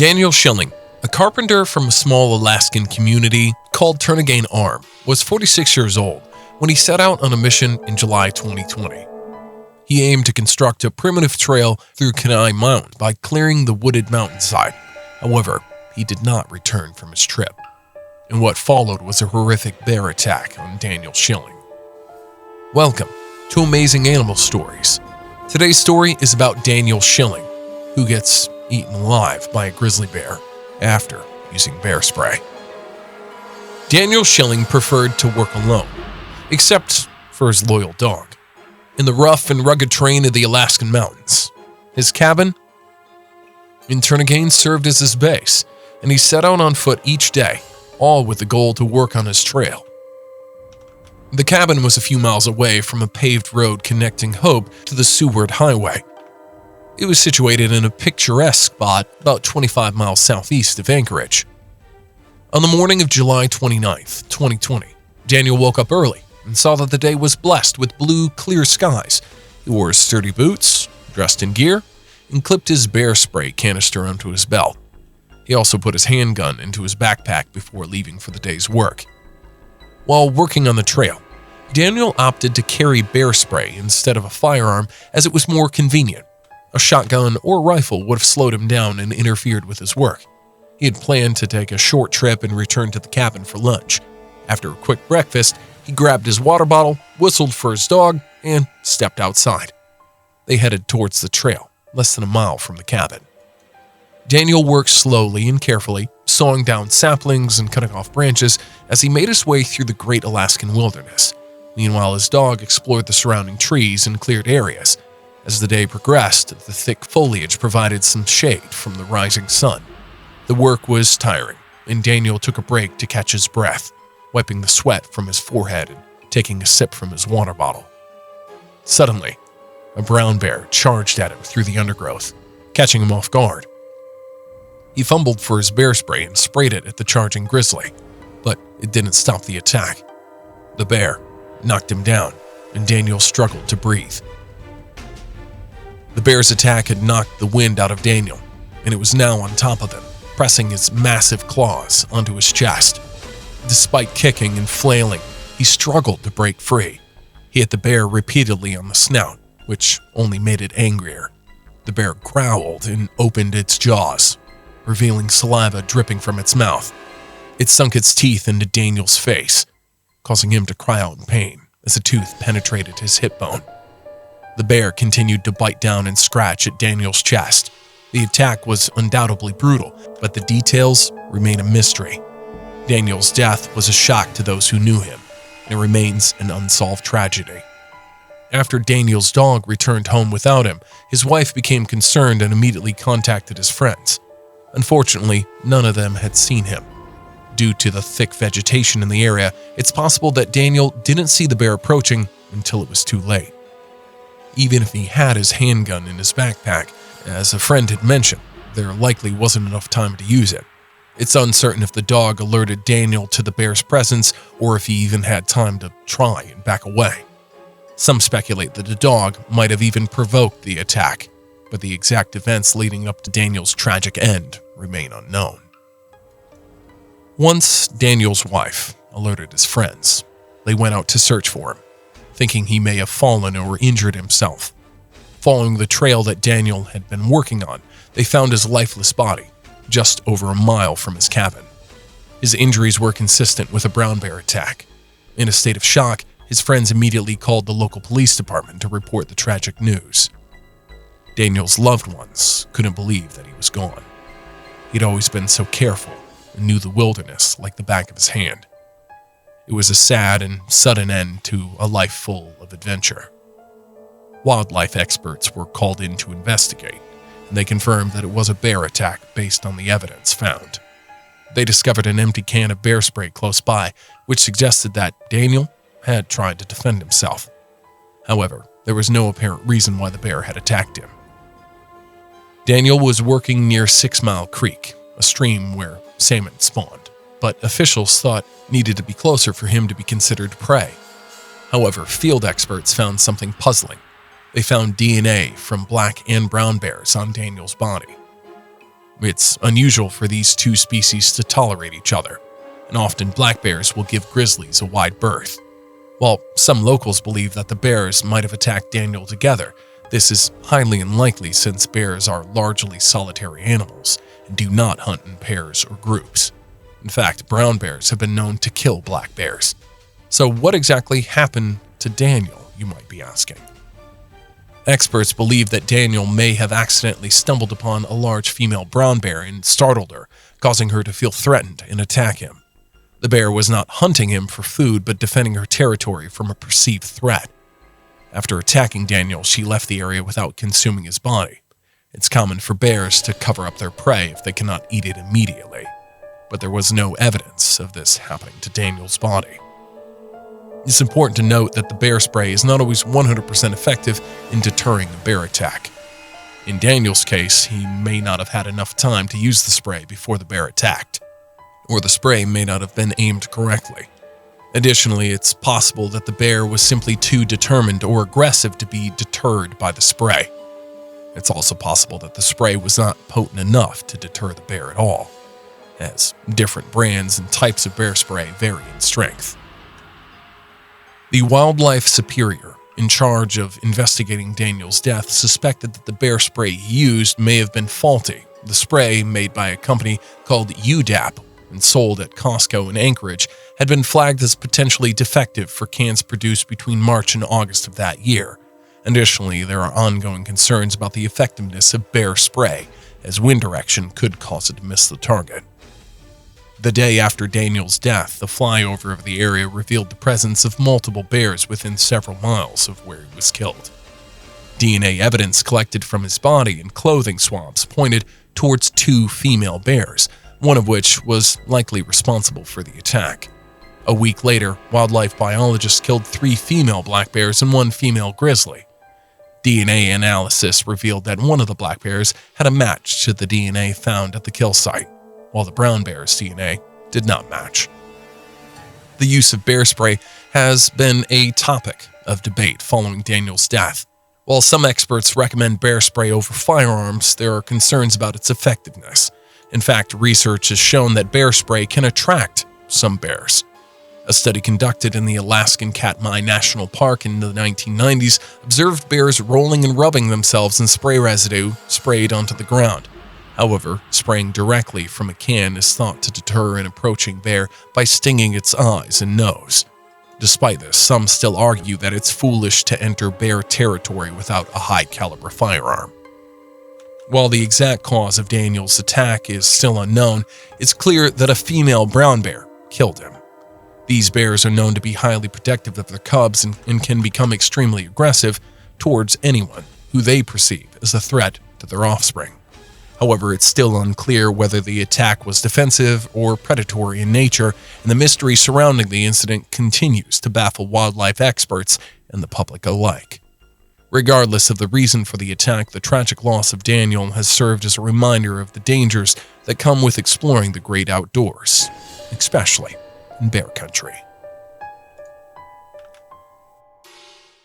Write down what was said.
Daniel Shilling, a carpenter from a small Alaskan community called Turnagain, was 46 years old when he set out on a mission in July 2020. He aimed to construct a primitive trail through Kenai Mountains by clearing the wooded mountainside. However, he did not return from his trip, and what followed was a horrific bear attack on Daniel Shilling. Welcome to Amazing Animal Stories. Today's story is about Daniel Shilling, who gets eaten alive by a grizzly bear after using bear spray. Daniel Shilling preferred to work alone, except for his loyal dog, in the rough and rugged terrain of the Alaskan mountains. His cabin in Turnagain served as his base, and he set out on foot each day, all with the goal to work on his trail. The cabin was a few miles away from a paved road connecting Hope to the Seward Highway. It was situated in a picturesque spot about 25 miles southeast of Anchorage. On the morning of July 29th, 2020, Daniel woke up early and saw that the day was blessed with blue, clear skies. He wore his sturdy boots, dressed in gear, and clipped his bear spray canister onto his belt. He also put his handgun into his backpack before leaving for the day's work. While working on the trail, Daniel opted to carry bear spray instead of a firearm as it was more convenient. A shotgun or rifle would have slowed him down and interfered with his work. He had planned to take a short trip and return to the cabin for lunch. After a quick breakfast, he grabbed his water bottle, whistled for his dog, and stepped outside. They headed towards the trail, less than a mile from the cabin. Daniel worked slowly and carefully, sawing down saplings and cutting off branches as he made his way through the great Alaskan wilderness. Meanwhile, his dog explored the surrounding trees and cleared areas. As the day progressed, the thick foliage provided some shade from the rising sun. The work was tiring, and Daniel took a break to catch his breath, wiping the sweat from his forehead and taking a sip from his water bottle. Suddenly, a brown bear charged at him through the undergrowth, catching him off guard. He fumbled for his bear spray and sprayed it at the charging grizzly, but it didn't stop the attack. The bear knocked him down, and Daniel struggled to breathe. The bear's attack had knocked the wind out of Daniel, and it was now on top of him, pressing its massive claws onto his chest. Despite kicking and flailing, he struggled to break free. He hit the bear repeatedly on the snout, which only made it angrier. The bear growled and opened its jaws, revealing saliva dripping from its mouth. It sunk its teeth into Daniel's face, causing him to cry out in pain as a tooth penetrated his hip bone. The bear continued to bite down and scratch at Daniel's chest. The attack was undoubtedly brutal, but the details remain a mystery. Daniel's death was a shock to those who knew him, and it remains an unsolved tragedy. After Daniel's dog returned home without him, his wife became concerned and immediately contacted his friends. Unfortunately, none of them had seen him. Due to the thick vegetation in the area, it's possible that Daniel didn't see the bear approaching until it was too late. Even if he had his handgun in his backpack, as a friend had mentioned, there likely wasn't enough time to use it. It's uncertain if the dog alerted Daniel to the bear's presence or if he even had time to try and back away. Some speculate that the dog might have even provoked the attack, but the exact events leading up to Daniel's tragic end remain unknown. Once Daniel's wife alerted his friends, they went out to search for him, thinking he may have fallen or injured himself. Following the trail that Daniel had been working on, they found his lifeless body just over a mile from his cabin. His injuries were consistent with a brown bear attack. In a state of shock, his friends immediately called the local police department to report the tragic news. Daniel's loved ones couldn't believe that he was gone. He'd always been so careful and knew the wilderness like the back of his hand. It was a sad and sudden end to a life full of adventure. Wildlife experts were called in to investigate, and they confirmed that it was a bear attack based on the evidence found. They discovered an empty can of bear spray close by, which suggested that Daniel had tried to defend himself. However, there was no apparent reason why the bear had attacked him. Daniel was working near 6 Mile Creek, a stream where salmon spawned, but officials thought needed to be closer for him to be considered prey. However, field experts found something puzzling. They found DNA from black and brown bears on Daniel's body. It's unusual for these two species to tolerate each other, and often black bears will give grizzlies a wide berth. While some locals believe that the bears might have attacked Daniel together, this is highly unlikely since bears are largely solitary animals and do not hunt in pairs or groups. In fact, brown bears have been known to kill black bears. So what exactly happened to Daniel, you might be asking? Experts believe that Daniel may have accidentally stumbled upon a large female brown bear and startled her, causing her to feel threatened and attack him. The bear was not hunting him for food, but defending her territory from a perceived threat. After attacking Daniel, she left the area without consuming his body. It's common for bears to cover up their prey if they cannot eat it immediately, but there was no evidence of this happening to Daniel's body. It's important to note that the bear spray is not always 100% effective in deterring a bear attack. In Daniel's case, he may not have had enough time to use the spray before the bear attacked, or the spray may not have been aimed correctly. Additionally, it's possible that the bear was simply too determined or aggressive to be deterred by the spray. It's also possible that the spray was not potent enough to deter the bear at all, as different brands and types of bear spray vary in strength. The wildlife superior in charge of investigating Daniel's death suspected that the bear spray he used may have been faulty. The spray, made by a company called UDAP and sold at Costco in Anchorage, had been flagged as potentially defective for cans produced between March and August of that year. Additionally, there are ongoing concerns about the effectiveness of bear spray, as wind direction could cause it to miss the target. The day after Daniel's death, the flyover of the area revealed the presence of multiple bears within several miles of where he was killed. DNA evidence collected from his body and clothing swabs pointed towards two female bears, one of which was likely responsible for the attack. A week later, wildlife biologists killed 3 female black bears and 1 female grizzly. DNA analysis revealed that one of the black bears had a match to the DNA found at the kill site, while the brown bear's DNA did not match. The use of bear spray has been a topic of debate following Daniel's death. While some experts recommend bear spray over firearms, there are concerns about its effectiveness. In fact, research has shown that bear spray can attract some bears. A study conducted in the Alaskan Kenai National Park in the 1990s observed bears rolling and rubbing themselves in spray residue sprayed onto the ground. However, spraying directly from a can is thought to deter an approaching bear by stinging its eyes and nose. Despite this, some still argue that it's foolish to enter bear territory without a high-caliber firearm. While the exact cause of Daniel's attack is still unknown, it's clear that a female brown bear killed him. These bears are known to be highly protective of their cubs and can become extremely aggressive towards anyone who they perceive as a threat to their offspring. However, it's still unclear whether the attack was defensive or predatory in nature, and the mystery surrounding the incident continues to baffle wildlife experts and the public alike. Regardless of the reason for the attack, the tragic loss of Daniel has served as a reminder of the dangers that come with exploring the great outdoors, especially in bear country.